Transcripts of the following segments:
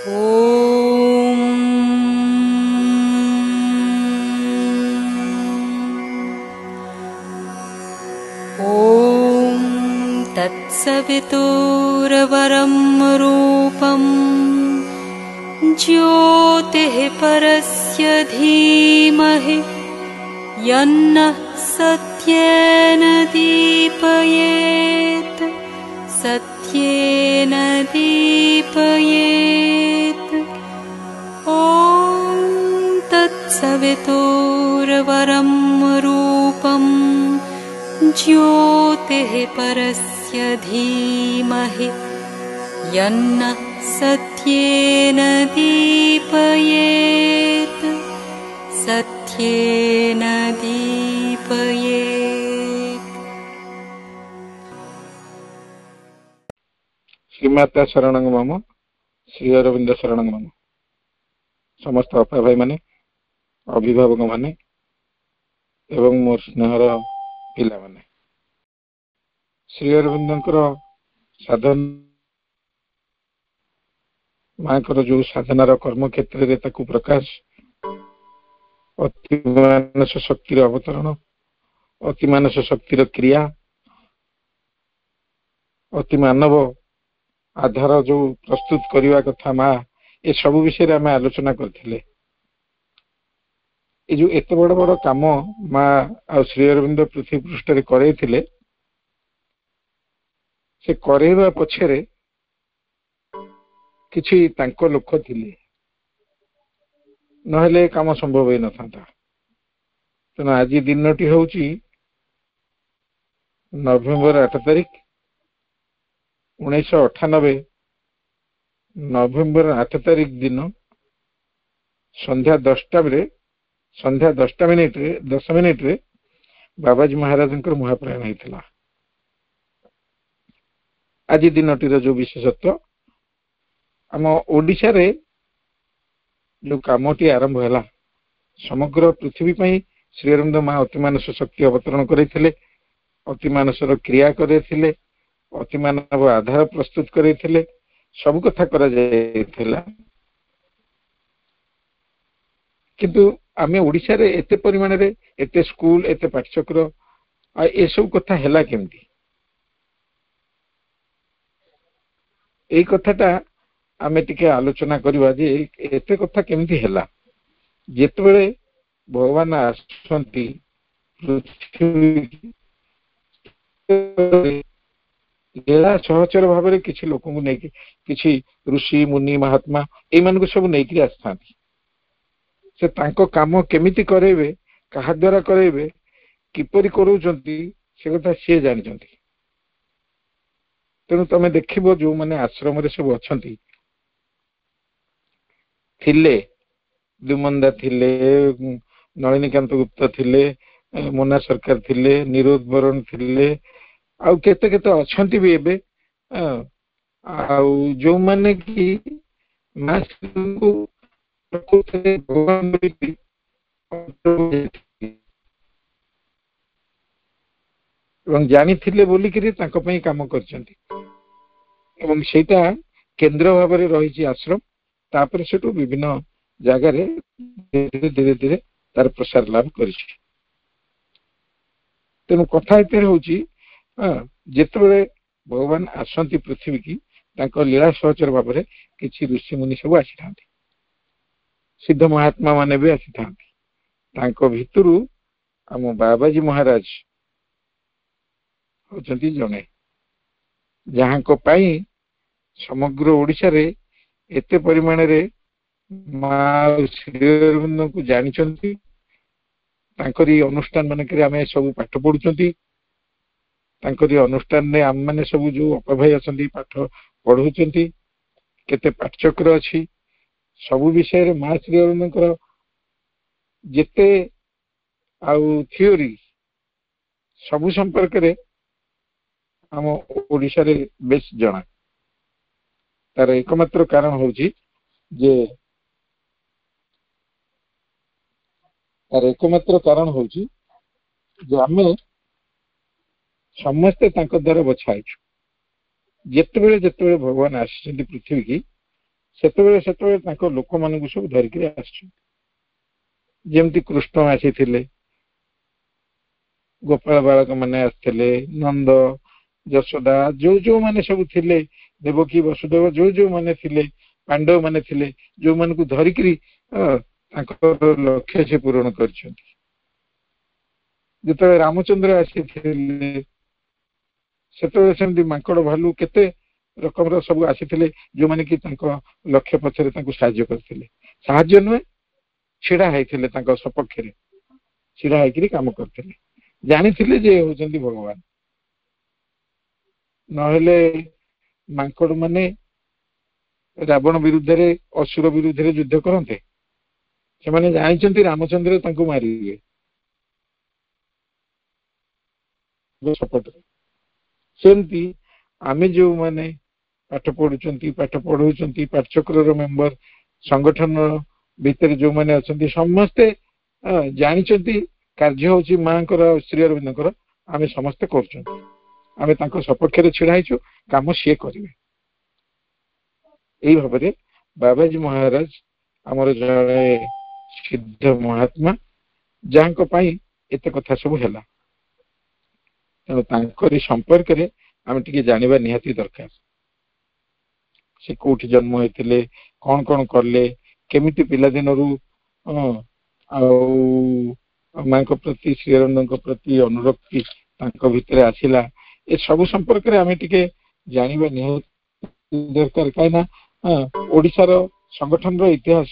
ॐ तत्सवितुर्वरं रूपं ज्योतिः परस्य धीमहि यन्नः सत्येन दीपयेत् सत्येन दीपयेत्। ॐ तत्सवितुर्वरं रूपं ज्योतिः परस्य धीमहि यन्नः सत्येन दीपयेत् सत्येन दीपयेत्। श्रीमाता शरणं मम, श्री अरविंद शरणं मम। समस्त अपा भाई माने, अभिभावक माने एवं मोर स्नेहर पिला माने, श्री अरविंदर साधन माकर जो साधनार कर्म क्षेत्र रे ताकु प्रकाश, अति मानस शक्तिर अवतरण, अति मानस शक्तिर क्रिया, अति मानव आधार जो प्रस्तुत करने कथा माँ ये सब विषय आम आलोचना करथिले। ये जो एत बड़ बड़ काम माँ आ श्री अरविंद पृथ्वी पृष्ठ करे से करैबा पछरे किछि तांको लोक थिले, नहेले काम संभव होई न थांता। तेना आज दिनटी होउची नवेम्बर 8 तारिख 1998 नवेम्बर 8 तारिख दिन संध्या 10 मिनिट रे बाबाजी महाराज महाप्रयाण होता। आज दिनटीर जो विशेषत्व आम ओडिशा रे जो कामटी आरंभ है समग्र पृथ्वी पई श्री अरविंद माँ अति मानस शक्ति अवतरण करते, अति मानसर क्रिया करते, अति मानव आधार प्रस्तुत करते, सब कथा करा जायथिला। किंतु आमे ओडिशा रे एते परिमाण रे एते स्कूल एते पाठचक्र आ ए सब कथा हैला केमती, ए कथाटा आमे टिके आलोचना करबा जे एते कथा केमती हैला। जेतबेले भगवान आसंती पृथ्वी लीला सहचर भाव में किसी लोक किसी ऋषि मुनि महात्मा ये सब नहीं आसता से तांको काम केमिति करेबे, कहा द्वारा करेबे, किपरि करूचंती से कथा सी जानते। तेणु तमे देखिबो जो माने आश्रम रे सब अछंती थिले, दुमंदा थिले, नलिनीकांत गुप्त थिले, मोना सरकार थिले, निरोध बरण थिले, आउ केते केते अछंती भी एबे आउ जो माने की मास को प्रकृति भगवान एवं जानी थिले बोली करी तांको पई काम करचंती एवं सेटा केंद्र भाव में रही आश्रम। तापर सेटू विभिन्न जगह रे धीरे धीरे धीरे तार प्रसार लाभ करिछि। तेणु कथा एते होची जेतबेले भगवान आसंती पृथ्वी की तांको लीला सहचर भाव में किछि ऋषि मुनि सब आसी थांती, सिद्ध महात्मा माने भी आसी थांती। तांको भितरु आम बाबाजी महाराज होचंती जने जहां को पाई समग्र ओडिशा रे एते परिमाण रे मां श्री अरविंद को जानिचंती। तांकरी अनुष्ठान मानक आम सब पाठ पढ़ुचंती, तांकरी अनुष्ठान ने आम माने सब जो अपभाई अछंती पाठ पढ़ुचंती, केते पाठचक्र अछि, सब विषय रे मां श्री अरविंद जेते आउ थियोरी सब संपर्क रे आम ओडिशा रे बेस जना। तार एकमात्र कारण होची जे आमे समस्ते तांको द्वारा बछाइछु। जेतेबेले भगवान आसी पृथ्वी की ସେତେବେଳେ ସେତେବେଳେ ତାଙ୍କ ଲୋକମାନଙ୍କୁ ସବୁ ଧରିକିରି ଆସିଛନ୍ତି। ଯେମିତି କୃଷ୍ଣ ଆସିଥିଲେ, ଗୋପାଳ ବାଳକ ମାନେ ଆସିଥିଲେ, ନନ୍ଦ ଯଶୋଦା ଯୋଉମାନେ ସବୁ ଥିଲେ, ଦେବକୀ ବସୁଦେବ ଯୋଉମାନେ ଥିଲେ, ପାଣ୍ଡବ ମାନେ ଥିଲେ, ଯୋଉମାନଙ୍କୁ ଧରିକିରି ତାଙ୍କର ଲକ୍ଷ୍ୟ ସେ ପୂରଣ କରିଛନ୍ତି। ଯେତେବେଳେ ରାମଚନ୍ଦ୍ର ଆସିଥିଲେ ସେତେବେଳେ ସେମିତି ମାଙ୍କଡ ଭାଲୁ କେତେ ରକମର ସବୁ ଆସିଥିଲେ, ଯୋଉମାନେ କି ତାଙ୍କ ଲକ୍ଷ୍ୟ ପଛରେ ତାଙ୍କୁ ସାହାଯ୍ୟ କରିଥିଲେ। ସାହାଯ୍ୟ ନୁହେଁ, ଛିଡା ହେଇଥିଲେ ତାଙ୍କ ସପକ୍ଷରେ, ଛିଡା ହେଇକିରି କାମ କରିଥିଲେ, ଜାଣିଥିଲେ ଯେ ହଉଛନ୍ତି ଭଗବାନ। ନହେଲେ ମାଙ୍କଡ ମାନେ ରାବଣ ବିରୁଦ୍ଧରେ, ଅସୁର ବିରୁଦ୍ଧରେ ଯୁଦ୍ଧ କରନ୍ତେ? ସେମାନେ ଜାଣିଛନ୍ତି ରାମଚନ୍ଦ୍ର ତାଙ୍କୁ ମାରିବେ। ସେମିତି ଆମେ ଯୋଉମାନେ ପାଠ ପଢୁଛନ୍ତି, ପାଠ ପଢଉଛନ୍ତି, ପାଠଚକ୍ରର ମେମ୍ବର, ସଂଗଠନ ଭିତରେ ଯୋଉମାନେ ଅଛନ୍ତି, ସମସ୍ତେ ଜାଣିଛନ୍ତି କାର୍ଯ୍ୟ ହଉଛି ମାଙ୍କର, ଶ୍ରୀ ଅରବିନ୍ଦଙ୍କର। ଆମେ ସମସ୍ତେ କରୁଛନ୍ତି, ଆମେ ତାଙ୍କ ସପକ୍ଷରେ ଛିଡା ହେଇଛୁ, କାମ ସିଏ କରିବେ। ଏଇ ଭାବରେ ବାବାଜୀ ମହାରାଜ ଆମର ଜଣେ ସିଦ୍ଧ ମହାତ୍ମା, ଯାହାଙ୍କ ପାଇଁ ଏତେ କଥା ସବୁ ହେଲା। ତେଣୁ ତାଙ୍କରି ସମ୍ପର୍କରେ ଆମେ ଟିକେ ଜାଣିବା ନିହାତି ଦରକାର। ସେ କୋଉଠି ଜନ୍ମ ହେଇଥିଲେ, କଣ କଣ କଲେ, କେମିତି ପିଲାଦିନରୁ ଆଉ ମାଙ୍କ ପ୍ରତି, ଶ୍ରୀ ଅରବିନ୍ଦଙ୍କ ପ୍ରତି ଅନୁରକ୍ତି ତାଙ୍କ ଭିତରେ ଆସିଲା, ଏ ସବୁ ସମ୍ପର୍କରେ ଆମେ ଟିକେ ଜାଣିବା ନିହାତି ଦରକାର। କାହିଁକି ନା ଓଡିଶାର ସଂଗଠନର ଇତିହାସ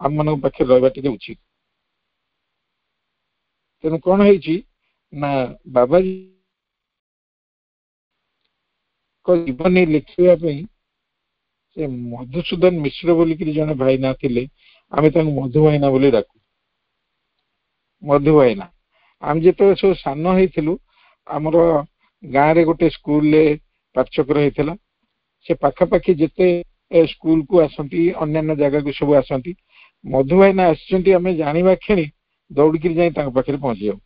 ଆମ ମାନଙ୍କ ପାଖରେ ରହିବା ଟିକେ ଉଚିତ। ତେଣୁ କଣ ହେଇଛି ନା, ବାବାଜୀ ଜୀବନୀ ଲେଖିବା ପାଇଁ ସେ ମଧୁସୂଦନ ମିଶ୍ର ବୋଲିକିରି ଜଣେ ଭାଇନା ଥିଲେ, ଆମେ ତାଙ୍କୁ ମଧୁ ଭାଇନା ବୋଲି ଡାକୁ। ମଧୁ ଭାଇନା। ଆମେ ଯେତେବେଳେ ସବୁ ସାନ ହେଇଥିଲୁ, ଆମର ଗାଁରେ ଗୋଟେ ସ୍କୁଲରେ ପାଠଚକ୍ର ହେଇଥିଲା। ସେ ପାଖାପାଖି ଯେତେ ସ୍କୁଲକୁ ଆସନ୍ତି, ଅନ୍ୟାନ୍ୟ ଜାଗାକୁ ସବୁ ଆସନ୍ତି, ମଧୁ ଭାଇନା ଆସିଛନ୍ତି ଆମେ ଜାଣିବା କ୍ଷଣି ଦୌଡ଼ିକିରି ଯାଇ ତାଙ୍କ ପାଖରେ ପହଞ୍ଚି ଯାଉ,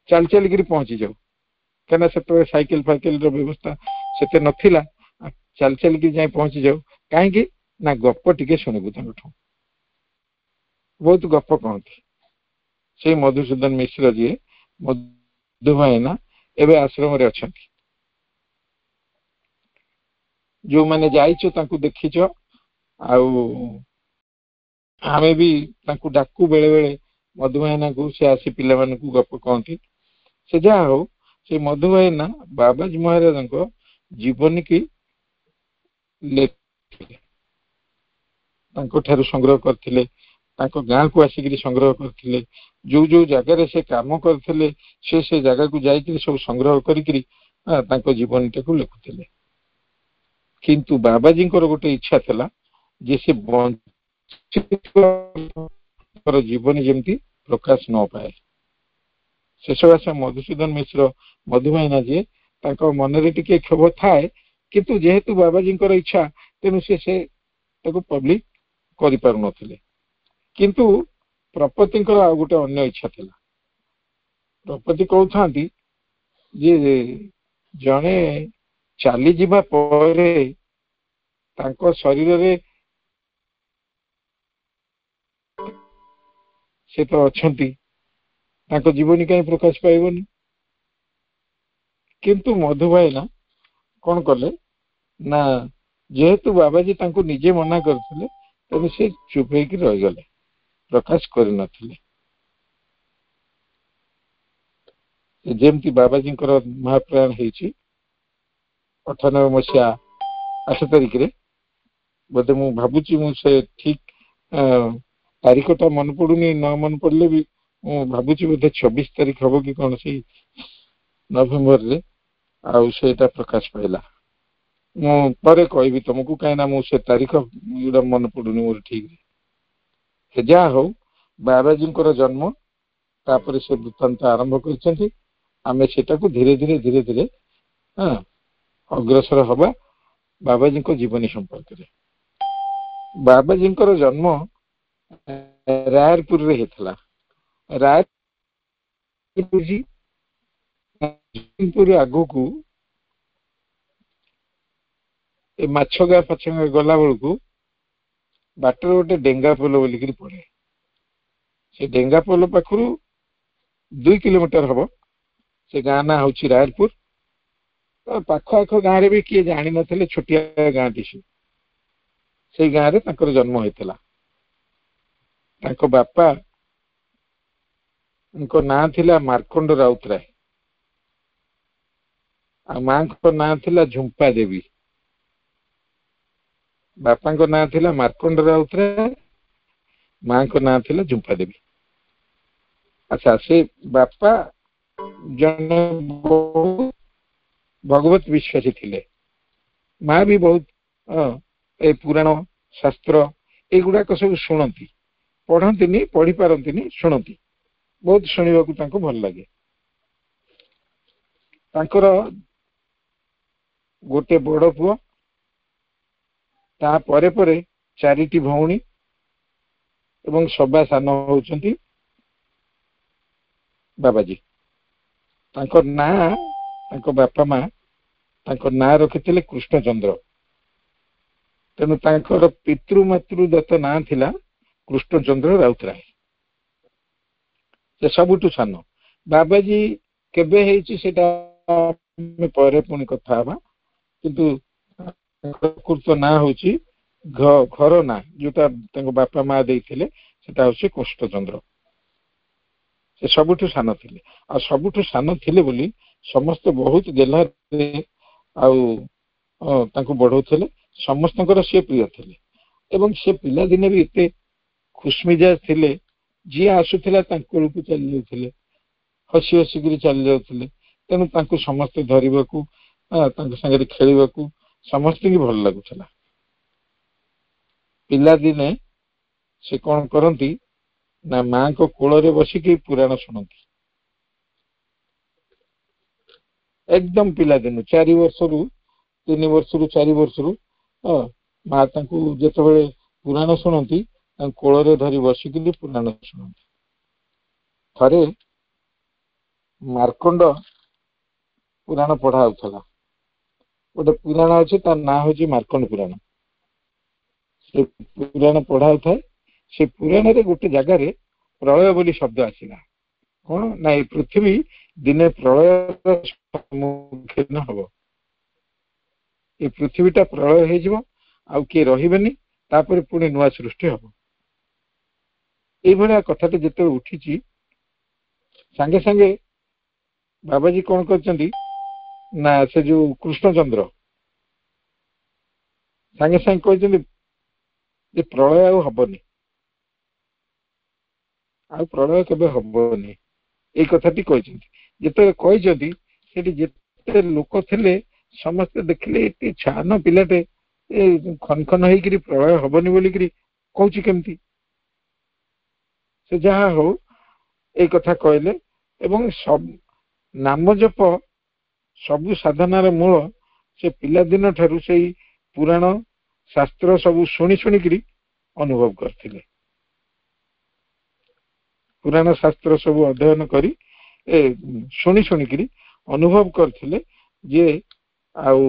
ଚାଲି ଚାଲିକିରି ପହଞ୍ଚି ଯାଉ। କାହିଁକିନା ସେତେବେଳେ ସାଇକେଲ ଫାଇକେଲର ବ୍ୟବସ୍ଥା ସେତେ ନଥିଲା, ଚାଲି ଚାଲିକି ଯାଇ ପହଞ୍ଚି ଯାଉ। କାହିଁକି ନା ଗପ ଟିକେ ଶୁଣିବୁ ତାଙ୍କଠୁ। ବହୁତ ଗପ କହନ୍ତି ସେଇ ମଧୁସୂଦନ ମିଶ୍ର ଯିଏ, ମଧୁ ଭାଇନା ଏବେ ଆଶ୍ରମରେ ଅଛନ୍ତି। ଯୋଉମାନେ ଯାଇଛ ତାଙ୍କୁ ଦେଖିଛ, ଆଉ ଆମେ ବି ତାଙ୍କୁ ଡାକୁ ବେଳେ ବେଳେ ମଧୁ ଭାଇନାଙ୍କୁ, ସେ ଆସି ପିଲାମାନଙ୍କୁ ଗପ କହନ୍ତି। ସେ ଯାହା ହଉ, ସେ ମଧୁ ଭାଇନା ବାବାଜୀ ମହାରାଜଙ୍କ ଜୀବନୀ କି ତାଙ୍କ ଠାରୁ ସଂଗ୍ରହ କରିଥିଲେ, ତାଙ୍କ ଗାଁକୁ ଆସିକିରି ସଂଗ୍ରହ କରିଥିଲେ। ଯୋଉ ଯୋଉ ଜାଗାରେ ସେ କାମ କରିଥିଲେ, ସେ ଜାଗାକୁ ଯାଇକିରି ସବୁ ସଂଗ୍ରହ କରିକିରି ତାଙ୍କ ଜୀବନୀଟାକୁ ଲେଖୁଥିଲେ। କିନ୍ତୁ ବାବାଜୀଙ୍କର ଗୋଟେ ଇଚ୍ଛା ଥିଲା ଯେ ସେ ଜୀବନୀ ଯେମିତି ପ୍ରକାଶ ନ ପାଏ। ଶେଷବାସ ମଧୁସୂଦନ ମିଶ୍ର, ମଧୁ ଭାଇନା ଯିଏ, ତାଙ୍କ ମନରେ ଟିକେ କ୍ଷୋଭ ଥାଏ, କିନ୍ତୁ ଯେହେତୁ ବାବାଜୀଙ୍କର ଇଚ୍ଛା, ତେଣୁ ସେ ତାକୁ ପବ୍ଲିକ କରିପାରୁନଥିଲେ। କିନ୍ତୁ ପ୍ରପତିଙ୍କର ଆଉ ଗୋଟେ ଅନ୍ୟ ଇଚ୍ଛା ଥିଲା। ପ୍ରପତି କହୁଥାନ୍ତି ଯେ ଜଣେ ଚାଲିଯିବା ପରେ ତାଙ୍କ ଶରୀରରେ ସେ ତ ଅଛନ୍ତି, ତାଙ୍କ ଜୀବନୀ କାହିଁ ପ୍ରକାଶ ପାଇବନି। କିନ୍ତୁ ମଧୁ ଭାଇନା କଣ କଲେ ନା, ଯେହେତୁ ବାବାଜୀ ତାଙ୍କୁ ନିଜେ ମନା କରିଥିଲେ, ତେଣୁ ସେ ଚୁପ ହେଇକି ରହିଗଲେ, ପ୍ରକାଶ କରିନଥିଲେ। ଯେମିତି ବାବାଜୀଙ୍କର ମହାପ୍ରୟାଣ ହେଇଛି 98 ମସିହା 8 ତାରିଖରେ, ବୋଧେ ମୁଁ ଭାବୁଛି, ମୁଁ ସେ ଠିକ ତାରିଖଟା ମନେ ପଡୁନି, ନ ମନେ ପଡିଲେ ବି ମୁଁ ଭାବୁଛି ବୋଧେ 26 ତାରିଖ ହବ କି କଣ, ସେଇ ନଭେମ୍ବରରେ ଆଉ ସେଇଟା ପ୍ରକାଶ ପାଇଲା। ମୁଁ ପରେ କହିବି ତମକୁ, କାହିଁକିନା ମୁଁ ସେ ତାରିଖ ମନେ ପଡୁନି ମୋର ଠିକ। ଯାହା ହଉ, ବାବାଜୀଙ୍କର ଜନ୍ମ, ତାପରେ ସେ ବୃତ୍ତାନ୍ତ ଆରମ୍ଭ କରିଛନ୍ତି। ଆମେ ସେଟାକୁ ଧୀରେ ଧୀରେ ଧୀରେ ଧୀରେ ଅଗ୍ରସର ହବା ବାବାଜୀଙ୍କ ଜୀବନୀ ସମ୍ପର୍କରେ। ବାବାଜୀଙ୍କର ଜନ୍ମ ରାୟରପୁରରେ ହେଇଥିଲା। ରାୟପୁର ଆଗକୁ ଏ ମାଛଗା ଗଲା ବେଳକୁ ବାଟରେ ଗୋଟେ ଡେଙ୍ଗା ପୋଲ ବୋଲିକିରି ପଡେ। ସେ ଡେଙ୍ଗା ପୋଲ ପାଖରୁ 2 କିଲୋମିଟର ହବ। ସେ ଗାଁ ନାଁ ହଉଛି ରାୟରପୁର। ପାଖ ଆଖ ଗାଁରେ ବି କିଏ ଜାଣିନଥିଲେ, ଛୋଟିଆ ଗାଁଟି ସେ। ସେଇ ଗାଁରେ ତାଙ୍କର ଜନ୍ମ ହୋଇଥିଲା। ତାଙ୍କ ବାପାଙ୍କ ନାଁ ଥିଲା ମାର୍କଣ୍ଡ ରାଉତରାୟ, ଆଉ ମାଙ୍କ ନାଁ ଥିଲା ଝୁମ୍ପା ଦେବୀ। ବାପାଙ୍କ ନାଁ ଥିଲା ମାର୍କଣ୍ଡ ରାଉତରାୟ, ମାଙ୍କ ନାଁ ଥିଲା ଝୁମ୍ପା ଦେବୀ। ଆଚ୍ଛା, ସେ ବାପା ଜଣେ ଭଗବତ ବିଶ୍ୱାସୀ ଥିଲେ। ମା ବି ବହୁତ ଏ ପୁରାଣ ଶାସ୍ତ୍ର ଏଗୁଡାକ ସବୁ ଶୁଣନ୍ତି, ପଢନ୍ତିନି, ପଢି ପାରନ୍ତିନି, ଶୁଣନ୍ତି। ବହୁତ ଶୁଣିବାକୁ ତାଙ୍କୁ ଭଲ ଲାଗେ। ତାଙ୍କର ଗୋଟେ ବଡ ପୁଅ, ତାପରେ ପରେ 4ଟି ଭଉଣୀ, ଏବଂ ସବା ସାନ ହଉଛନ୍ତି ବାବାଜୀ। ତାଙ୍କ ନାଁ, ତାଙ୍କ ବାପା ମା ତାଙ୍କ ନାଁ ରଖିଥିଲେ କୃଷ୍ଣଚନ୍ଦ୍ର। ତେଣୁ ତାଙ୍କର ପିତୃମାତୃଦତ୍ତ ନାଁ ଥିଲା କୃଷ୍ଣଚନ୍ଦ୍ର ରାଉତରାୟ। ସେ ସବୁଠୁ ସାନ। ବାବାଜୀ କେବେ ହେଇଛି ସେଟା ଆମେ ପରେ ପୁଣି କଥା ହବା, କିନ୍ତୁ ପ୍ରକୃତ ନାଁ ହଉଛି, ଘର ନାଁ ଯୋଉଟା ତାଙ୍କ ବାପା ମା ଦେଇଥିଲେ ସେଟା ହଉଛି କୃଷ୍ଣଚନ୍ଦ୍ର। ସେ ସବୁଠୁ ସାନ ଥିଲେ, ଆଉ ସବୁଠୁ ସାନ ଥିଲେ ବୋଲି ସମସ୍ତେ ବହୁତ ଗେହ୍ଲାରେ ଆଉ ତାଙ୍କୁ ବଢଉଥିଲେ। ସମସ୍ତଙ୍କର ସେ ପ୍ରିୟ ଥିଲେ, ଏବଂ ସେ ପିଲାଦିନେ ବି ଏତେ ଖୁସମିଜାଜ ଥିଲେ, ଯିଏ ଆସୁଥିଲା ତାଙ୍କ ବେଳକୁ ଚାଲି ଯାଉଥିଲେ, ହସି ହସିକିରି ଚାଲି ଯାଉଥିଲେ। ତେଣୁ ତାଙ୍କୁ ସମସ୍ତେ ଧରିବାକୁ, ତାଙ୍କ ସାଙ୍ଗରେ ଖେଳିବାକୁ ସମସ୍ତଙ୍କୁ ଭଲ ଲାଗୁଥିଲା। ପିଲାଦିନେ ସେ କଣ କରନ୍ତି ନା ମାଙ୍କ କୋଳରେ ବସିକି ପୁରାଣ ଶୁଣନ୍ତି। ଏକଦମ ପିଲାଦିନୁ 4 ବର୍ଷରୁ 3 ବର୍ଷରୁ 4 ବର୍ଷରୁ ମା ତାଙ୍କୁ ଯେତେବେଳେ ପୁରାଣ ଶୁଣନ୍ତି, ତାଙ୍କୁ କୋଳରେ ଧରି ବସିକିରି ପୁରାଣ ଶୁଣନ୍ତି। ଥରେ ମାର୍କଣ୍ଡ ପୁରାଣ ପଢା ହଉଥିଲା। ଗୋଟେ ପୁରାଣ ଅଛି, ତାର ନାଁ ହଉଛି ମାର୍କଣ୍ଡ ପୁରାଣ। ସେ ପୁରାଣ ପଢା ହଉଥାଏ। ସେ ପୁରାଣରେ ଗୋଟେ ଜାଗାରେ ପ୍ରଳୟ ବୋଲି ଶବ୍ଦ ଆସିଲା। କଣ ନା, ଏ ପୃଥିବୀ ଦିନେ ପ୍ରଳୟର ସମ୍ମୁଖୀନ ହବ। ଏ ପୃଥିବୀଟା ପ୍ରଳୟ ହେଇଯିବ, ଆଉ କିଏ ରହିବେନି, ତାପରେ ପୁଣି ନୂଆ ସୃଷ୍ଟି ହବ। ଏଇଭଳିଆ କଥାଟି ଯେତେବେଳେ ଉଠିଛି, ସାଙ୍ଗେ ସାଙ୍ଗେ ବାବାଜୀ କଣ କରିଛନ୍ତି ନା, ସେ ଯୋଉ କୃଷ୍ଣଚନ୍ଦ୍ର ସାଙ୍ଗେ ସାଙ୍ଗେ କହିଛନ୍ତି ଯେ ପ୍ରଳୟ ଆଉ ହବନି, ଆଉ ପ୍ରଳୟ କେବେ ହବନି, ଏଇ କଥାଟି କହିଛନ୍ତି। ଯେତେବେଳେ କହିଛନ୍ତି, ସେଠି ଯେତେ ଲୋକ ଥିଲେ ସମସ୍ତେ ଦେଖିଲେ ଏତେ ଛାନ ପିଲାଟେ ଏ ଖନଖନ ହେଇକିରି ପ୍ରଳୟ ହବନି ବୋଲିକିରି କହୁଛି କେମିତି। ସେ ଯାହା ହଉ ଏଇ କଥା କହିଲେ, ଏବଂ ନାମ ଜପ ସବୁ ସାଧନାର ମୂଳ। ସେ ପିଲାଦିନ ଠାରୁ ସେଇ ପୁରାଣ ଶାସ୍ତ୍ର ସବୁ ଶୁଣି ଶୁଣିକିରି ଅନୁଭବ କରିଥିଲେ। ପୁରାଣ ଶାସ୍ତ୍ର ସବୁ ଅଧ୍ୟୟନ କରି ଶୁଣି ଶୁଣିକିରି ଅନୁଭବ କରିଥିଲେ ଯେ ଆଉ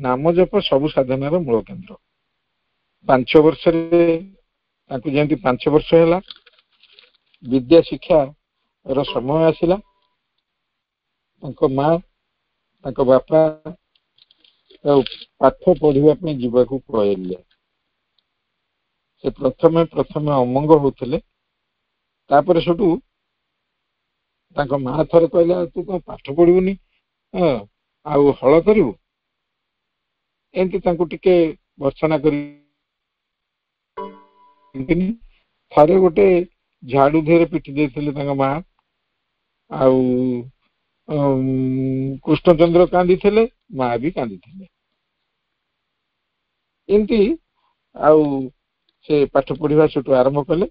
ନାମ ଜପ ସବୁ ସାଧନାର ମୂଳ କେନ୍ଦ୍ର। 5 ବର୍ଷରେ ତାଙ୍କୁ ଯେମିତି 5 ବର୍ଷ ହେଲା, ବିଦ୍ୟା ଶିକ୍ଷାର ସମୟ ଆସିଲା। ତାଙ୍କ ମା, ତାଙ୍କ ବାପା ପାଠ ପଢିବା ପାଇଁ ଯିବାକୁ କହିଲେ। ସେ ପ୍ରଥମେ ଅମଙ୍ଗ ହଉଥିଲେ, ତାପରେ ସେଠୁ ତାଙ୍କ ମା ଥରେ କହିଲା, ତୁ କଣ ପାଠ ପଢିବୁନି, ଆଉ ହଳ କରିବୁ? ଏମିତି ତାଙ୍କୁ ଟିକେ ଭର୍ତ୍ସନା କରି ଥରେ ଗୋଟେ ଝାଡୁ ଧିରେ ପିଟି ଦେଇଥିଲେ ତାଙ୍କ ମା। ଆଉ କୃଷ୍ଣଚନ୍ଦ୍ର କାନ୍ଦିଥିଲେ, ମା ବି କାନ୍ଦିଥିଲେ। ଏମିତି ଆଉ ସେ ପାଠ ପଢିବା ସେଠୁ ଆରମ୍ଭ କଲେ।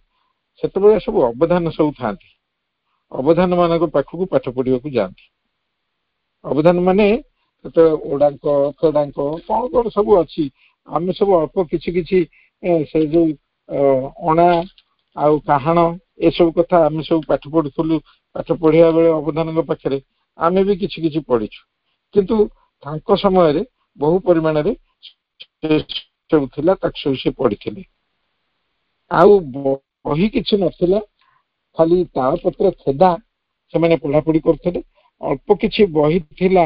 ସେତେବେଳେ ସବୁ ଅବଧାନ ସବୁ ଥାନ୍ତି, ଅବଧାନ ମାନଙ୍କ ପାଖକୁ ପାଠ ପଢିବାକୁ ଯାଆନ୍ତି। ଅବଧାନ ମାନେ ସେତେବେଳେ ଓଡାଙ୍କ ଫେଡାଙ୍କ କଣ କଣ ସବୁ ଅଛି, ଆମେ ସବୁ ଅଳ୍ପ କିଛି କିଛି ସେ ଯୋଉ ଅଣା ଆଉ କାହାଣ ଏସବୁ କଥା ଆମେ ସବୁ ପାଠ ପଢୁଥିଲୁ। ପାଠ ପଢିବା ବେଳେ ଅବଧାନଙ୍କ ପାଖରେ ଆମେ ବି କିଛି କିଛି ପଢିଛୁ, କିନ୍ତୁ ତାଙ୍କ ସମୟରେ ବହୁ ପରିମାଣରେ ସବୁ ଥିଲା, ତାକୁ ସବୁ ସେ ପଢିଥିଲେ। ଆଉ ବହି କିଛି ନଥିଲା, ଖାଲି ତାଳପତ୍ର ଛେଦା ସେମାନେ ପଢାପଢି କରୁଥିଲେ। ଅଳ୍ପ କିଛି ବହି ଥିଲା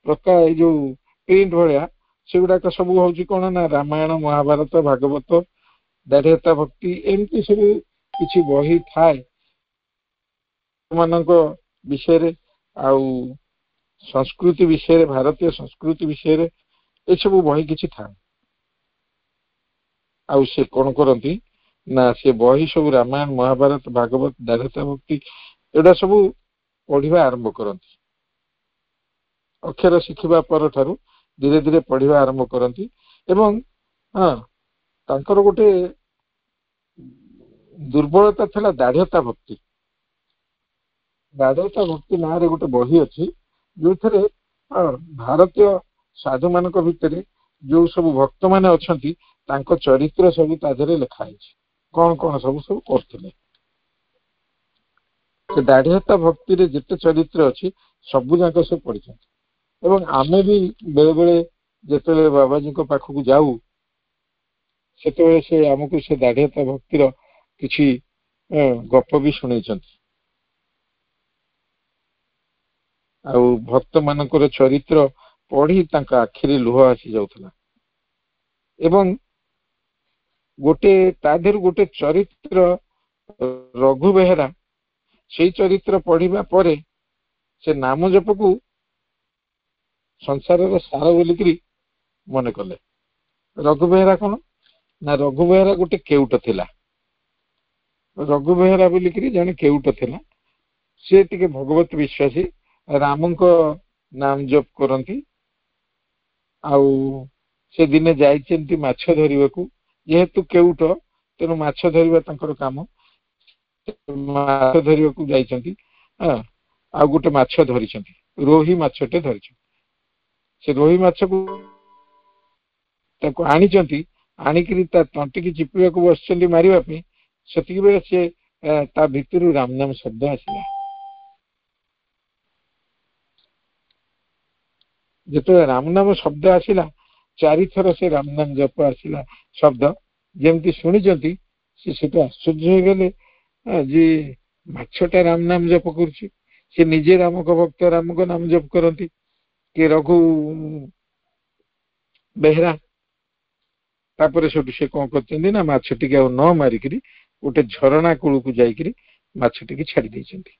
ପ୍ରକାର ଏଇ ଯୋଉ ପ୍ରିଣ୍ଟ ଭଳିଆ, ସେଗୁଡାକ ସବୁ ହଉଛି କଣ ନା ରାମାୟଣ, ମହାଭାରତ, ଭାଗବତ, ଦାରିହତା ଭକ୍ତି, ଏମିତି ସବୁ କିଛି ବହି ଥାଏ ମାନଙ୍କ ବିଷୟରେ ଆଉ ସଂସ୍କୃତି ବିଷୟରେ, ଭାରତୀୟ ସଂସ୍କୃତି ବିଷୟରେ ଏସବୁ ବହି କିଛି ଥାଏ। ଆଉ ସେ କଣ କରନ୍ତି ନା ସେ ବହି ସବୁ ରାମାୟଣ, ମହାଭାରତ, ଭାଗବତ, ଦାରିହତା ଭକ୍ତି ଏଗୁଡା ସବୁ ପଢିବା ଆରମ୍ଭ କରନ୍ତି। ଅକ୍ଷର ଶିଖିବା ପରଠାରୁ ଧୀରେ ଧୀରେ ପଢିବା ଆରମ୍ଭ କରନ୍ତି। ଏବଂ ତାଙ୍କର ଗୋଟେ ଦୁର୍ବଳତା ଥିଲା ଦାଢ୍ୟତା ଭକ୍ତି। ଦାଢ୍ୟତା ଭକ୍ତି ନାଁରେ ଗୋଟେ ବହି ଅଛି, ଯୋଉଥିରେ ଭାରତୀୟ ସାଧୁ ମାନଙ୍କ ଭିତରେ ଯୋଉ ସବୁ ଭକ୍ତ ମାନେ ଅଛନ୍ତି ତାଙ୍କ ଚରିତ୍ର ସବୁ ତା ଦେହରେ ଲେଖା ହେଇଛି, କଣ କଣ ସବୁ ସବୁ କରୁଥିଲେ। ସେ ଦାଢ୍ୟତା ଭକ୍ତିରେ ଯେତେ ଚରିତ୍ର ଅଛି ସବୁ ଯାକ ସେ ପଢିଛନ୍ତି। ଏବଂ ଆମେ ବି ବେଳେ ବେଳେ ଯେତେବେଳେ ବାବାଜୀଙ୍କ ପାଖକୁ ଯାଉ, ସେତେବେଳେ ସେ ଆମକୁ ସେ ଦାଢ୍ୟତା ଭକ୍ତିର କିଛି ଗପ ବି ଶୁଣେଇଛନ୍ତି। ଆଉ ଭକ୍ତ ମାନଙ୍କର ଚରିତ୍ର ପଢି ତାଙ୍କ ଆଖିରେ ଲୁହ ଆସି ଯାଉଥିଲା। ଏବଂ ଗୋଟେ ତା ଦେହରୁ ଗୋଟେ ଚରିତ୍ର ରଘୁ ବେହେରା, ସେଇ ଚରିତ୍ର ପଢିବା ପରେ ସେ ନାମ ଜପକୁ ସଂସାରର ସାର ବୋଲିକିରି ମନେ କଲେ। ରଘୁ ବେହେରା କଣ ନା, ରଘୁ ବେହେରା ଗୋଟେ କେଉଟ ଥିଲା। ରଘୁ ବେହେରା ବୋଲିକିରି ଜଣେ କେଉଟ ଥିଲା। ସେ ଟିକେ ଭଗବତ ବିଶ୍ୱାସୀ, ରାମଙ୍କ ନାମ ଜପ କରନ୍ତି। ଆଉ ସେ ଦିନେ ଯାଇଛନ୍ତି ମାଛ ଧରିବାକୁ, ଯେହେତୁ କେଉଟ ତେଣୁ ମାଛ ଧରିବା ତାଙ୍କର କାମ। ମାଛ ଧରିବାକୁ ଯାଇଛନ୍ତି, ଆଉ ଗୋଟେ ମାଛ ଧରିଛନ୍ତି, ରୋହି ମାଛଟେ ଧରିଛନ୍ତି। ସେ ରୋହି ମାଛକୁ ତାକୁ ଆଣିଛନ୍ତି, ଆଣିକିରି ତା ତଣ୍ଟିକି ଚିପିବାକୁ ବସିଛନ୍ତି ମାରିବା ପାଇଁ। ସେତିକି ବେଳେ ସେ ତା ଭିତରୁ ରାମ ନାମ ଶବ୍ଦ ଆସିଲା। ଯେତେବେଳେ ରାମ ନାମ ଶବ୍ଦ ଆସିଲା, ଚାରିଥର ସେ ରାମ ନାମ ଜପ ଆସିଲା ଶବ୍ଦ, ଯେମିତି ଶୁଣିଛନ୍ତି ସେ ସେଟା ଆଶ୍ଚର୍ଯ୍ୟ ହେଇଗଲେ ଯେ ମାଛଟା ରାମ ନାମ ଜପ କରୁଛି। ସେ ନିଜେ ରାମଙ୍କ ଭକ୍ତ, ରାମଙ୍କ ନାମ ଜପ କରନ୍ତି। କିଏ ରଘୁ ବେହେରା। ତାପରେ ସେଠୁ ସେ କଣ କରିଛନ୍ତି ନା ମାଛ ଟିକେ ଆଉ ନ ମାରିକିରି ଗୋଟେ ଝରଣା କୂଳକୁ ଯାଇକିରି ମାଛ ଟିକେ ଛାଡି ଦେଇଛନ୍ତି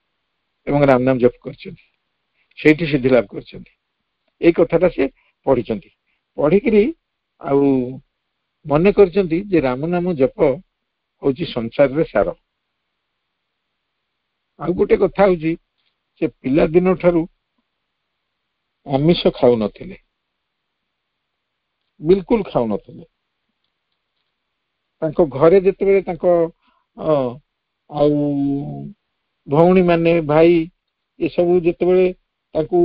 ଏବଂ ରାମ ନାମ ଜପ କରିଛନ୍ତି। ସେଇଠି ସିଦ୍ଧି ଲାଭ କରିଛନ୍ତି। ଏଇ କଥାଟା ସେ ପଢିଛନ୍ତି। ପଢିକିରି ଆଉ ମନେ କରିଛନ୍ତି ଯେ ରାମ ନାମ ଜପ ହଉଛି ସଂସାରରେ ସାର। ଆଉ ଗୋଟେ କଥା ହଉଛି, ସେ ପିଲାଦିନ ଠାରୁ ଆମିଷ ଖାଉନଥିଲେ, ବିଲକୁଲ ଖାଉନଥିଲେ। ତାଙ୍କ ଘରେ ଯେତେବେଳେ ତାଙ୍କ ଆଉ ଭଉଣୀ ମାନେ, ଭାଇ ଏସବୁ ଯେତେବେଳେ ତାକୁ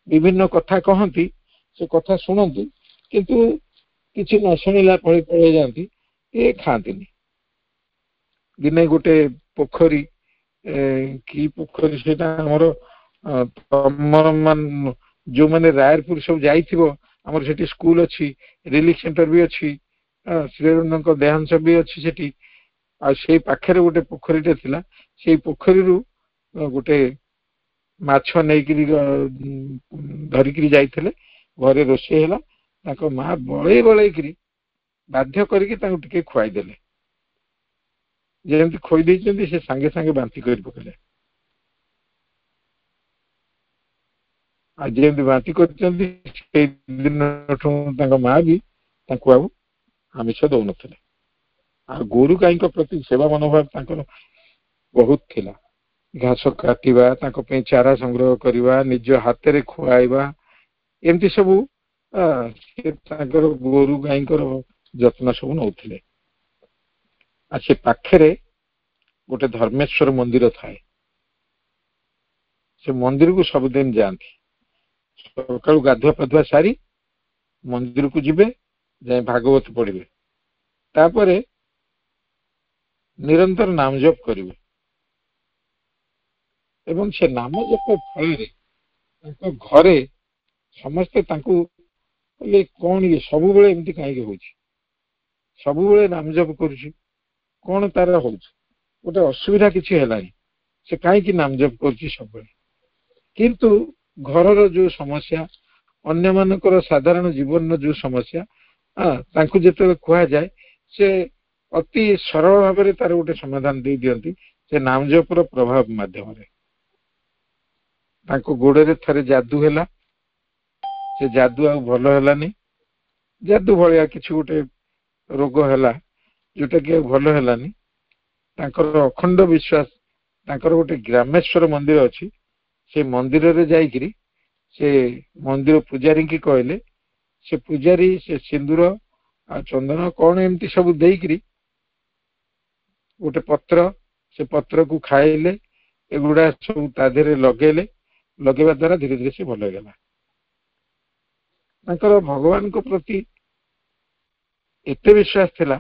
ବିଭିନ୍ନ କଥା କହନ୍ତି, ସେ କଥା ଶୁଣନ୍ତି, କିନ୍ତୁ କିଛି ନ ଶୁଣିଲା ଭଳି ପଳେଇ ଯାଆନ୍ତି, ଏ ଖାଆନ୍ତିନି। ଦିନେ ଗୋଟେ ପୋଖରୀ, କି ପୋଖରୀ ସେଇଟା ଆମର ତମର ଯୋଉମାନେ ରାୟରପୁର ସବୁ ଯାଇଥିବ, ଆମର ସେଠି ସ୍କୁଲ ଅଛି, ରିଲିଫ ସେଣ୍ଟର ବି ଅଛି, ଶ୍ରୀଅରବିନ୍ଦଙ୍କ ଦେହାଂଶ ବି ଅଛି ସେଠି। ଆଉ ସେଇ ପାଖରେ ଗୋଟେ ପୋଖରୀଟେ ଥିଲା। ସେଇ ପୋଖରୀରୁ ଗୋଟେ ମାଛ ନେଇକିରି ଧରିକିରି ଯାଇଥିଲେ। ଘରେ ରୋଷେଇ ହେଲା, ତାଙ୍କ ମା ବଳେଇକିରି ବାଧ୍ୟ କରିକି ତାଙ୍କୁ ଟିକେ ଖୁଆଇଦେଲେ। ଯେମିତି ଖୋଇ ଦେଇଛନ୍ତି, ସେ ସାଙ୍ଗେ ସାଙ୍ଗେ ବାନ୍ତି କରି ପକେଇଲେ। ଆଉ ଯେମିତି ବାନ୍ତି କରିଛନ୍ତି, ସେଇ ଦିନଠୁ ତାଙ୍କ ମା ବି ତାଙ୍କୁ ଆଉ ଆମିଷ ଦଉନଥିଲେ। ଆଉ ଗୋରୁ ଗାଈଙ୍କ ପ୍ରତି ସେବା ମନୋଭାବ ତାଙ୍କର ବହୁତ ଥିଲା। ଘାସ କାଟିବା, ତାଙ୍କ ପାଇଁ ଚାରା ସଂଗ୍ରହ କରିବା, ନିଜ ହାତରେ ଖୁଆଇବା, ଏମିତି ସବୁ ସେ ତାଙ୍କର ଗୋରୁ ଗାଈଙ୍କର ଯତ୍ନ ସବୁ ନଉଥିଲେ। ଆଉ ସେ ପାଖରେ ଗୋଟେ ଧର୍ମେଶ୍ୱର ମନ୍ଦିର ଥାଏ। ସେ ମନ୍ଦିରକୁ ସବୁଦିନ ଯାଆନ୍ତି। ସକାଳୁ ଗାଧୁଆ ପାଧୁଆ ସାରି ମନ୍ଦିରକୁ ଯିବେ, ଯାଇ ଭାଗବତ ପଢିବେ, ତାପରେ ନିରନ୍ତର ନାମ ଜପ କରିବେ। ଏବଂ ସେ ନାମ ଜପ ଫଳରେ ତାଙ୍କ ଘରେ ସମସ୍ତେ ତାଙ୍କୁ କହିଲେ, କଣ ଇଏ ସବୁବେଳେ ଏମିତି କାହିଁକି ହଉଛି? ସବୁବେଳେ ନାମ ଜପ କରୁଛି, କଣ ତାର ହଉଛି? ଗୋଟେ ଅସୁବିଧା କିଛି ହେଲାନି, ସେ କାହିଁକି ନାମ ଜପ କରୁଛି ସବୁବେଳେ? କିନ୍ତୁ ଘରର ଯୋଉ ସମସ୍ୟା, ଅନ୍ୟମାନଙ୍କର ସାଧାରଣ ଜୀବନର ଯୋଉ ସମସ୍ୟା, ତାଙ୍କୁ ଯେତେବେଳେ କୁହାଯାଏ ସେ ଅତି ସରଳ ଭାବରେ ତାର ଗୋଟେ ସମାଧାନ ଦେଇ ଦିଅନ୍ତି ସେ ନାମ ଜପର ପ୍ରଭାବ ମାଧ୍ୟମରେ। ତାଙ୍କ ଗୋଡରେ ଥରେ ଯାଦୁ ହେଲା, ସେ ଯାଦୁ ଆଉ ଭଲ ହେଲାନି, ଯାଦୁ ଭଳିଆ କିଛି ଗୋଟେ ରୋଗ ହେଲା ଯୋଉଟା କି ଆଉ ଭଲ ହେଲାନି। ତାଙ୍କର ଅଖଣ୍ଡ ବିଶ୍ୱାସ, ତାଙ୍କର ଗୋଟେ ଗ୍ରାମେଶ୍ୱର ମନ୍ଦିର ଅଛି, ସେ ମନ୍ଦିରରେ ଯାଇକିରି ସେ ମନ୍ଦିର ପୂଜାରୀଙ୍କି କହିଲେ, ସେ ପୂଜାରୀ ସେ ସିନ୍ଦୁର ଆଉ ଚନ୍ଦନ କଣ ଏମିତି ସବୁ ଦେଇକିରି ଗୋଟେ ପତ୍ର, ସେ ପତ୍ରକୁ ଖାଇଲେ, ଏଗୁଡା ସବୁ ତା ଦେହରେ ଲଗେଇଲେ, ଲଗେଇବା ଦ୍ୱାରା ଧୀରେ ଧୀରେ ସେ ଭଲ ହେଇଗଲା। ତାଙ୍କର ଭଗବାନଙ୍କ ପ୍ରତି ଏତେ ବିଶ୍ୱାସ ଥିଲା,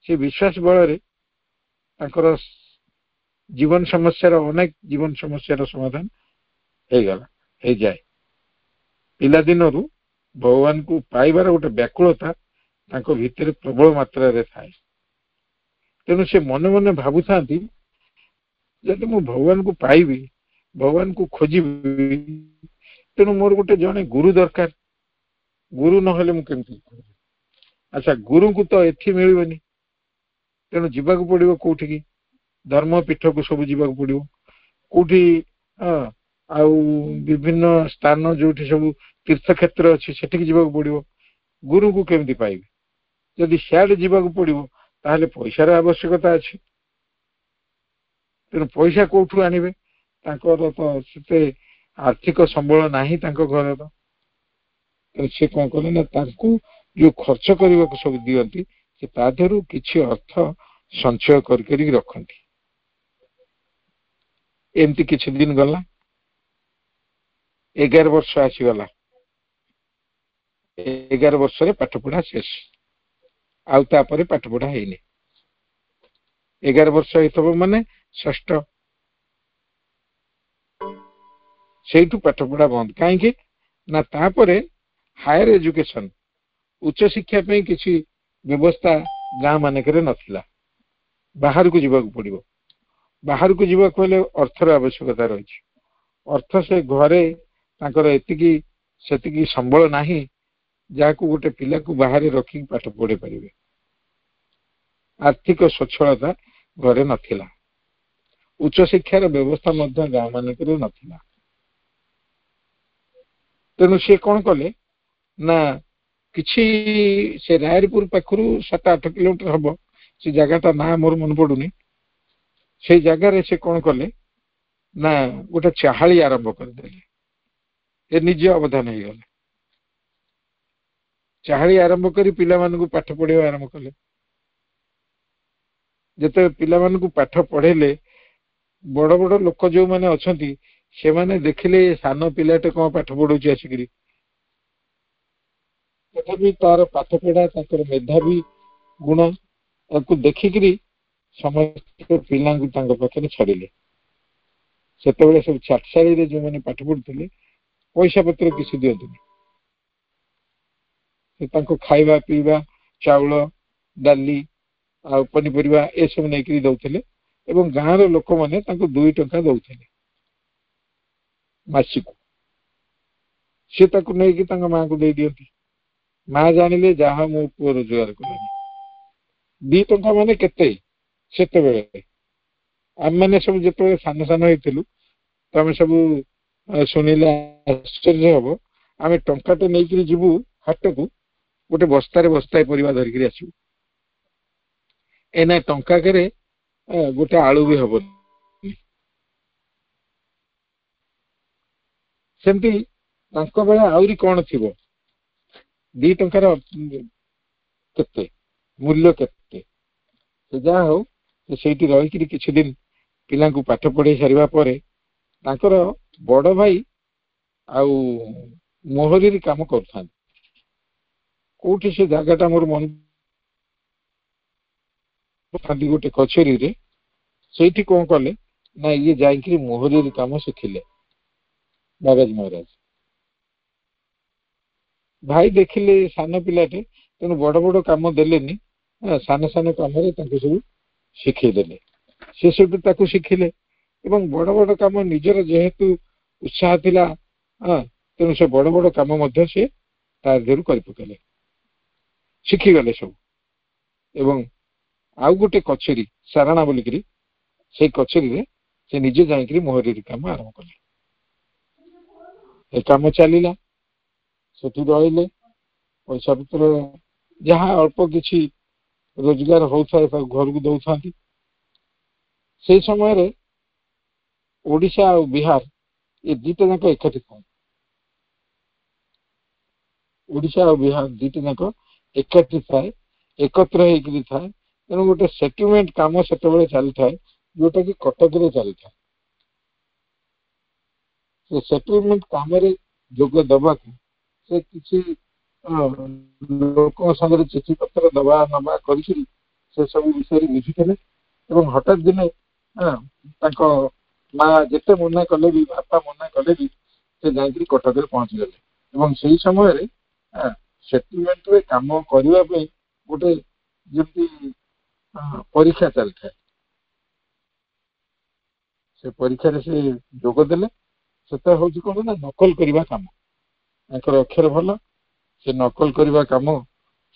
ସେ ବିଶ୍ୱାସ ବଳରେ ତାଙ୍କର ଜୀବନ ସମସ୍ୟାର, ଅନେକ ଜୀବନ ସମସ୍ୟାର ସମାଧାନ ହେଇଗଲା, ହେଇଯାଏ। ପିଲାଦିନରୁ ଭଗବାନଙ୍କୁ ପାଇବାର ଗୋଟେ ବ୍ୟାକୁଳତା ତାଙ୍କ ଭିତରେ ପ୍ରବଳ ମାତ୍ରାରେ ଥାଏ। ତେଣୁ ସେ ମନେ ମନେ ଭାବୁଥାନ୍ତି, ଯଦି ମୁଁ ଭଗବାନଙ୍କୁ ପାଇବି, ଭଗବାନଙ୍କୁ ଖୋଜିବି, ତେଣୁ ମୋର ଗୋଟେ ଜଣେ ଗୁରୁ ଦରକାର। ଗୁରୁ ନହେଲେ ମୁଁ କେମିତି? ଆଚ୍ଛା, ଗୁରୁଙ୍କୁ ତ ଏଠି ମିଳିବନି, ତେଣୁ ଯିବାକୁ ପଡିବ କୋଉଠିକି? ଧର୍ମ ପୀଠକୁ ସବୁ ଯିବାକୁ ପଡିବ। କୋଉଠି ଆଉ ବିଭିନ୍ନ ସ୍ଥାନ ଯୋଉଠି ସବୁ ତୀର୍ଥକ୍ଷେତ୍ର ଅଛି ସେଠିକି ଯିବାକୁ ପଡିବ। ଗୁରୁଙ୍କୁ କେମିତି ପାଇବି? ଯଦି ସିଆଡେ ଯିବାକୁ ପଡିବ ତାହେଲେ ପଇସାର ଆବଶ୍ୟକତା ଅଛି। ତେଣୁ ପଇସା କୋଉଠୁ ଆଣିବେ? ତାଙ୍କର ତ ସେତେ ଆର୍ଥିକ ସମ୍ବଳ ନାହିଁ ତାଙ୍କ ଘରର। ତେଣୁ ସେ କଣ କଲେ ନା, ତାଙ୍କୁ ଯୋଉ ଖର୍ଚ୍ଚ କରିବାକୁ ସବୁ ଦିଅନ୍ତି, ସେ ତା ଦେହରୁ କିଛି ଅର୍ଥ ସଞ୍ଚୟ କରିକି ରଖନ୍ତି। ଏମିତି କିଛି ଦିନ ଗଲା, 11 ବର୍ଷ ଆସିଗଲା। 11 ବର୍ଷରେ ପାଠ ପଢା ଶେଷ, ଆଉ ତାପରେ ପାଠ ପଢା ହେଇନି। 11 ବର୍ଷ ହେଇଥିବ ମାନେ ଷଷ୍ଠ, ସେଇଠୁ ପାଠ ପଢା ବନ୍ଦ। କାହିଁକି ନା ତାପରେ ହାୟର ଏଜୁକେସନ, ଉଚ୍ଚ ଶିକ୍ଷା ପାଇଁ କିଛି ବ୍ୟବସ୍ଥା ଗାଁ ମାନଙ୍କରେ ନଥିଲା। ବାହାରକୁ ଯିବାକୁ ପଡିବ। ବାହାରକୁ ଯିବାକୁ ହେଲେ ଅର୍ଥର ଆବଶ୍ୟକତା ରହିଛି। ଅର୍ଥ ସେ ଘରେ ତାଙ୍କର ଏତିକି ସେତିକି ସମ୍ବଳ ନାହିଁ ଯାହାକୁ ଗୋଟେ ପିଲାକୁ ବାହାରେ ରଖିକି ପାଠ ପଢେଇ ପାରିବେ। ଆର୍ଥିକ ସ୍ୱଚ୍ଛଳତା ଘରେ ନଥିଲା। ଉଚ୍ଚ ଶିକ୍ଷାର ବ୍ୟବସ୍ଥା ମଧ୍ୟ ଗାଁ ମାନଙ୍କରେ ନଥିଲା। ତେଣୁ ସେ କଣ କଲେ ନା, କିଛି ସେ ରାୟରପୁର ପାଖରୁ 7-8 କିଲୋମିଟର ହବ, ସେ ଜାଗାଟା ନାଁ ମୋର ମନେ ପଡୁନି, ସେଇ ଜାଗାରେ ସେ କଣ କଲେ ନା ଗୋଟେ ଚାହାଳି ଆରମ୍ଭ କରିଦେଲେ। ଏ ନିଜେ ଅବଦାନ ହେଇଗଲେ। ଚାହାଳି ଆରମ୍ଭ କରି ପିଲାମାନଙ୍କୁ ପାଠ ପଢେଇବା ଆରମ୍ଭ କଲେ। ଯେତେବେଳେ ପିଲାମାନଙ୍କୁ ପାଠ ପଢେଇଲେ, ବଡ ବଡ ଲୋକ ଯୋଉମାନେ ଅଛନ୍ତି ସେମାନେ ଦେଖିଲେ ସାନ ପିଲାଟେ କଣ ପାଠ ପଢଉଛି ଆସିକିରି। ତଥାପି ତାର ପାଠ ପଢା, ତାଙ୍କର ମେଧାବୀ ଗୁଣ ତାକୁ ଦେଖିକିରି ସମସ୍ତ ପିଲାଙ୍କୁ ତାଙ୍କ ପାଖରେ ଛାଡିଲେ। ସେତେବେଳେ ସବୁ ଚାଟଶାଳୀରେ ଯୋଉମାନେ ପାଠ ପଢୁଥିଲେ ପଇସା ପତ୍ର କିଛି ଦିଅନ୍ତିନି। ସେ ତାଙ୍କୁ ଖାଇବା ପିଇବା, ଚାଉଳ, ଡାଲି ଆଉ ପନିପରିବା ଏସବୁ ନେଇକିରି ଦଉଥିଲେ, ଏବଂ ଗାଁର ଲୋକମାନେ ତାଙ୍କୁ 2 ଟଙ୍କା ଦଉଥିଲେ ମାସିକୁ। ସେ ତାକୁ ନେଇକି ତାଙ୍କ ମାଙ୍କୁ ଦେଇ ଦିଅନ୍ତି। ମା ଜାଣିଲେ ଯାହା ମୋ ପୁଅ ରୋଜଗାର କଲାଣି। 2 ଟଙ୍କା ମାନେ କେତେ ସେତେବେଳେ? ଆମମାନେ ସବୁ ଯେତେବେଳେ ସାନ ସାନ ହେଇଥିଲୁ, ତମେ ସବୁ ଶୁଣିଲେ ଆଶ୍ଚର୍ଯ୍ୟ ହବ, ଆମେ ଟଙ୍କାଟେ ନେଇକିରି ଯିବୁ ହାଟକୁ, ଗୋଟେ ବସ୍ତାରେ ବସ୍ତାଏ ପରିବା ଧରିକିରି ଆସିବୁ। ଏନା ଟଙ୍କାକରେ ଗୋଟେ ଆଳୁ ବି ହବନି। ସେମିତି ତାଙ୍କ ବେଳେ ଆହୁରି କଣ ଥିବ? 2 ଟଙ୍କାର କେତେ ମୂଲ୍ୟ କେତେ? ସେ ଯାହା ହଉ, ସେଇଠି ରହିକିରି କିଛି ଦିନ ପିଲାଙ୍କୁ ପାଠ ପଢେଇ ସାରିବା ପରେ ତାଙ୍କର ବଡ ଭାଇ ଆଉ ମୋହରିର କାମ କରୁଥାନ୍ତି। କୋଉଠି ସେ ଜାଗାଟା ମୋର ମନେ ଗୋଟେ କଚେରୀରେ। ସେଇଠି କଣ କଲେ ନା, ଇଏ ଯାଇକିରି ମୋହରିର କାମ ଶିଖିଲେ। ବାବାଜୀ ମହାରାଜ ଭାଇ ଦେଖିଲେ ସାନ ପିଲାଟେ, ତେଣୁ ବଡ ବଡ କାମ ଦେଲେନି, ସାନ ସାନ କାମରେ ତାଙ୍କୁ ସବୁ ଶିଖେଇଦେଲେ। ସେ ସବୁ ତାକୁ ଶିଖିଲେ ଏବଂ ବଡ ବଡ କାମ ନିଜର ଯେହେତୁ ଉତ୍ସାହ ଥିଲା, ତେଣୁ ସେ ବଡ ବଡ କାମ ମଧ୍ୟ ସେ ତା ଦେହରୁ କରିପକେଇଲେ, ଶିଖିଗଲେ ସବୁ। ଏବଂ ଆଉ ଗୋଟେ କଚେରୀ ସାରଣା ବୋଲିକିରି, ସେଇ କଚେରୀରେ ସେ ନିଜେ ଯାଇକିରି ମୋହରିର କାମ ଆରମ୍ଭ କଲେ। ଏ କାମ ଚାଲିଲା, ସେଠି ରହିଲେ, ପଇସା ପତ୍ର ଯାହା ଅଳ୍ପ କିଛି ରୋଜଗାର ହଉଥାଏ ତାକୁ ଘରକୁ ଦଉଥାନ୍ତି। ସେଇ ସମୟରେ ଓଡ଼ିଶା ଆଉ ବିହାର ଏ ଦିଟା ଯାକ ଏକାଠି ଥାଏ। ଓଡ଼ିଶା ଆଉ ବିହାର ଦିଟା ଯାକ ଏକାଠି ଥାଏ, ଏକତ୍ର ହେଇକିରି ଥାଏ। ତେଣୁ ଗୋଟେ ସେଟଲମେଣ୍ଟ କାମ ସେତେବେଳେ ଚାଲିଥାଏ, ଯୋଉଟା କି କଟକରେ ଚାଲିଥାଏ। ସେ ସେଟଲମେଣ୍ଟ କାମରେ ଯୋଗ ଦେବାକୁ ସେ କିଛି ଲୋକଙ୍କ ସାଙ୍ଗରେ ଚିଠି ପତ୍ର ଦବା ନବା କରିକିରି ସେ ସବୁ ବିଷୟରେ ବୁଝିଥିଲେ। ଏବଂ ହଠାତ୍ ଦିନେ ତାଙ୍କ ମା ଯେତେ ମନା କଲେ ବି, ବାପା ମନା କଲେ ବି, ସେ ଯାଇକିରି କଟକରେ ପହଞ୍ଚିଗଲେ। ଏବଂ ସେଇ ସମୟରେ ସେଟଲମେଣ୍ଟରେ କାମ କରିବା ପାଇଁ ଗୋଟେ ଯେମିତି ପରୀକ୍ଷା ଚାଲିଥାଏ, ସେ ପରୀକ୍ଷାରେ ସେ ଯୋଗ ଦେଲେ। ସେଟା ହଉଛି କଣ ନା ନକଲ କରିବା କାମ। ତାଙ୍କର ଅକ୍ଷର ଭଲ, ସେ ନକଲ କରିବା କାମ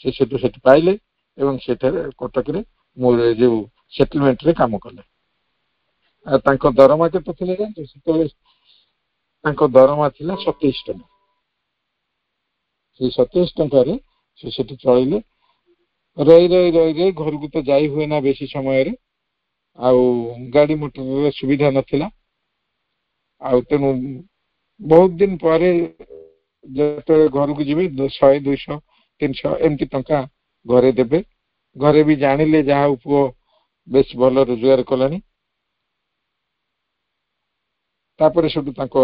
ସେ ସେଠି ପାଇଲେ ଏବଂ ସେଠାରେ କଟକରେ ଯୋଉ ସେଟଲମେଣ୍ଟରେ କାମ କଲେ। ଆଉ ତାଙ୍କ ଦରମା କେତେ ଥିଲା ଜାଣିଛ? ସେତେବେଳେ ତାଙ୍କ ଦରମା ଥିଲା 27 ଟଙ୍କା। ସେଇ 27 ଟଙ୍କାରେ ସେ ସେଠି ଚଳିଲେ। ରହି ରହି ରହି ରହି ଘରକୁ ତ ଯାଇ ହୁଏ ନା ବେଶୀ ସମୟରେ, ଆଉ ଗାଡି ମଟରର ସୁବିଧା ନଥିଲା। ଆଉ ତେଣୁ ବହୁତ ଦିନ ପରେ ଯେତେବେଳେ ଘରକୁ ଯିବେ 100, 200, 300 ଏମିତି ଟଙ୍କା ଘରେ ଦେବେ। ଘରେ ବି ଜାଣିଲେ ଯାହା ହଉ ପୁଅ ବେଶ ଭଲ ରୋଜଗାର କଲାଣି। ତାପରେ ସେଠୁ ତାଙ୍କ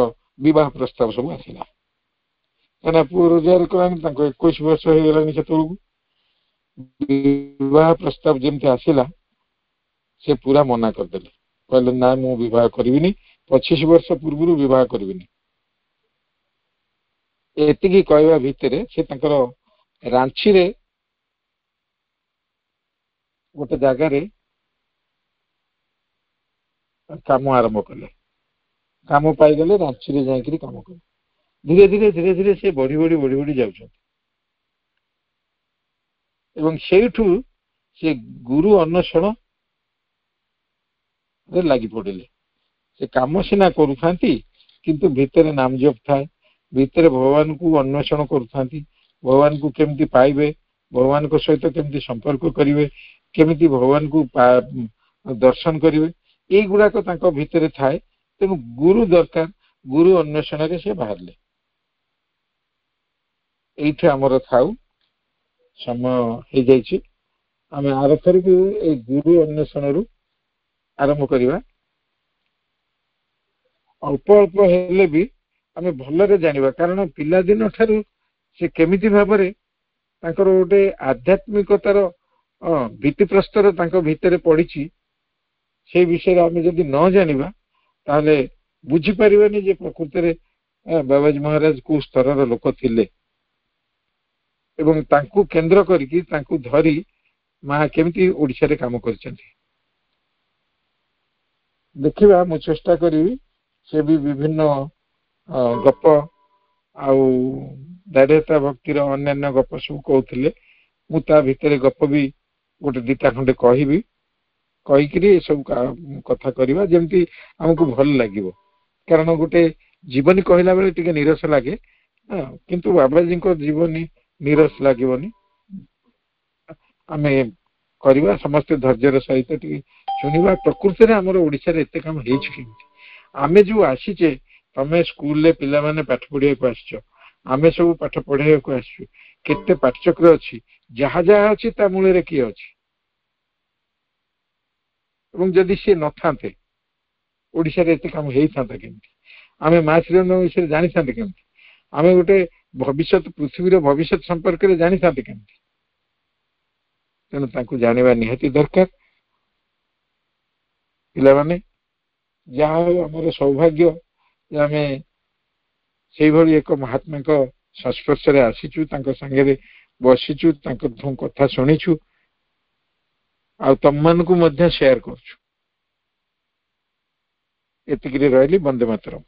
ବିବାହ ପ୍ରସ୍ତାବ ସବୁ ଆସିଲା। କାହିଁକିନା ପୁଅ ରୋଜଗାର କଲାଣି, ତାଙ୍କ 21 ବର୍ଷ ହେଇଗଲାଣି ସେତେବେଳକୁ। ବିବାହ ପ୍ରସ୍ତାବ ଯେମିତି ଆସିଲା, ସେ ପୁରା ମନା କରିଦେଲେ। କହିଲେ ନା, ମୁଁ ବିବାହ କରିବିନି, 25 ବର୍ଷ ପୂର୍ବରୁ ବିବାହ କରିବିନି। ଏତିକି କହିବା ଭିତରେ ସେ ତାଙ୍କର ରାଞ୍ଚିରେ ଗୋଟେ ଜାଗାରେ କାମ ଆରମ୍ଭ କଲେ। କାମ ପାଇଗଲେ, ରାଞ୍ଚିରେ ଯାଇକିରି କାମ କଲେ। ଧୀରେ ଧୀରେ ଧୀରେ ଧୀରେ ସେ ବଢି ବଢି ବଢି ବଢି ଯାଉଛନ୍ତି। ଏବଂ ସେଇଠୁ ସେ ଗୁରୁ ଅନ୍ୱେଷଣରେ ଲାଗି ପଡିଲେ। ସେ କାମ ସିନା କରୁଥାନ୍ତି, କିନ୍ତୁ ଭିତରେ ନାମ ଜପ ଥାଏ, ଭିତରେ ଭଗବାନଙ୍କୁ ଅନ୍ୱେଷଣ କରୁଥାନ୍ତି। ଭଗବାନଙ୍କୁ କେମିତି ପାଇବେ, ଭଗବାନଙ୍କ ସହିତ କେମିତି ସମ୍ପର୍କ କରିବେ, କେମିତି ଭଗବାନଙ୍କୁ ଦର୍ଶନ କରିବେ, এইଗୁଡାକ ତାଙ୍କ ଭିତରେ ଥାଏ। ତେଣୁ ଗୁରୁ ଦରକାର, ଗୁରୁ ଅନ୍ୱେଷଣରେ ସେ ବାହାରିଲେ। ଏଇଠି ଆମର ଥାଉ, ସମୟ ହେଇଯାଇଛି। ଆମେ ଆରଥରକୁ ଏଇ ଗୁରୁ ଅନ୍ୱେଷଣରୁ ଆରମ୍ଭ କରିବା। ଅଳ୍ପ ଅଳ୍ପ ହେଲେ ବି ଆମେ ଭଲରେ ଜାଣିବା, କାରଣ ପିଲାଦିନ ଠାରୁ ସେ କେମିତି ଭାବରେ ତାଙ୍କର ଗୋଟେ ଆଧ୍ୟାତ୍ମିକତାର ଭିତ୍ତିପ୍ରସ୍ତର ତାଙ୍କ ଭିତରେ ପଡିଛି, ସେଇ ବିଷୟରେ ଆମେ ଯଦି ନ ଜାଣିବା ତାହେଲେ ବୁଝିପାରିବାନି ଯେ ପ୍ରକୃତରେ ବାବାଜୀ ମହାରାଜ କୋଉ ସ୍ତରର ଲୋକ ଥିଲେ ଏବଂ ତାଙ୍କୁ କେନ୍ଦ୍ର କରିକି ତାଙ୍କୁ ଧରି ମା କେମିତି ଓଡ଼ିଶାରେ କାମ କରିଛନ୍ତି। ଦେଖିବା, ମୁଁ ଚେଷ୍ଟା କରିବି। ସେ ବି ବିଭିନ୍ନ ଗପ ଆଉ ଦାରିଦ୍ର୍ୟତା ଭକ୍ତିର ଅନ୍ୟାନ୍ୟ ଗପ ସବୁ କହୁଥିଲେ। ମୁଁ ତା ଭିତରେ ଗପ ବି ଗୋଟେ ଦିଟା ଖଣ୍ଡେ କହିବି। କହିକିରି ଏସବୁ କଥା କରିବା, ଯେମିତି ଆମକୁ ଭଲ ଲାଗିବ। କାରଣ ଗୋଟେ ଜୀବନୀ କହିଲା ବେଳେ ଟିକେ ନିରସ ଲାଗେ, କିନ୍ତୁ ବାବାଜୀଙ୍କ ଜୀବନୀ ନିରସ ଲାଗିବନି। ଆମେ କରିବା, ସମସ୍ତେ ଧୈର୍ଯ୍ୟର ସହିତ ଟିକେ ଶୁଣିବା। ପ୍ରକୃତରେ ଆମର ଓଡ଼ିଶାରେ ଏତେ କାମ ହେଇଛି କେମିତି? ଆମେ ଯୋଉ ଆସିଛେ, ତମେ ସ୍କୁଲରେ ପିଲାମାନେ ପାଠ ପଢିବାକୁ ଆସିଛ, ଆମେ ସବୁ ପାଠ ପଢେଇବାକୁ ଆସିଛୁ। କେତେ ପାଠଚକ୍ର ଅଛି, ଯାହା ଯାହା ଅଛି ତା ମୂଳରେ କିଏ ଅଛି? ଏବଂ ଯଦି ସିଏ ନଥାନ୍ତେ, ଓଡ଼ିଶାରେ ଏତେ କାମ ହେଇଥାନ୍ତା କେମିତି? ଆମେ ମା ଶ୍ରୀରନ୍ଧଙ୍କ ବିଷୟରେ ଜାଣିଥାନ୍ତେ କେମିତି? ଆମେ ଗୋଟେ ଭବିଷ୍ୟତ, ପୃଥିବୀର ଭବିଷ୍ୟତ ସମ୍ପର୍କରେ ଜାଣିଥାନ୍ତେ କେମିତି? ତେଣୁ ତାଙ୍କୁ ଜାଣିବା ନିହାତି ଦରକାର। ପିଲାମାନେ, ଯାହା ହଉ ଆମର ସୌଭାଗ୍ୟ ଯେ ଆମେ ସେଇଭଳି ଏକ ମହାତ୍ମାଙ୍କ ସଂସ୍ପର୍ଶରେ ଆସିଛୁ, ତାଙ୍କ ସାଙ୍ଗରେ ବସିଛୁ, ତାଙ୍କ କଥା ଶୁଣିଛୁ। ଆଉ ତମମାନଙ୍କୁ ମଧ୍ୟ ସେୟାର କରୁଛୁ। ଏତିକିରେ ରହିଲି। ବନ୍ଦେ ମାତରମ୍।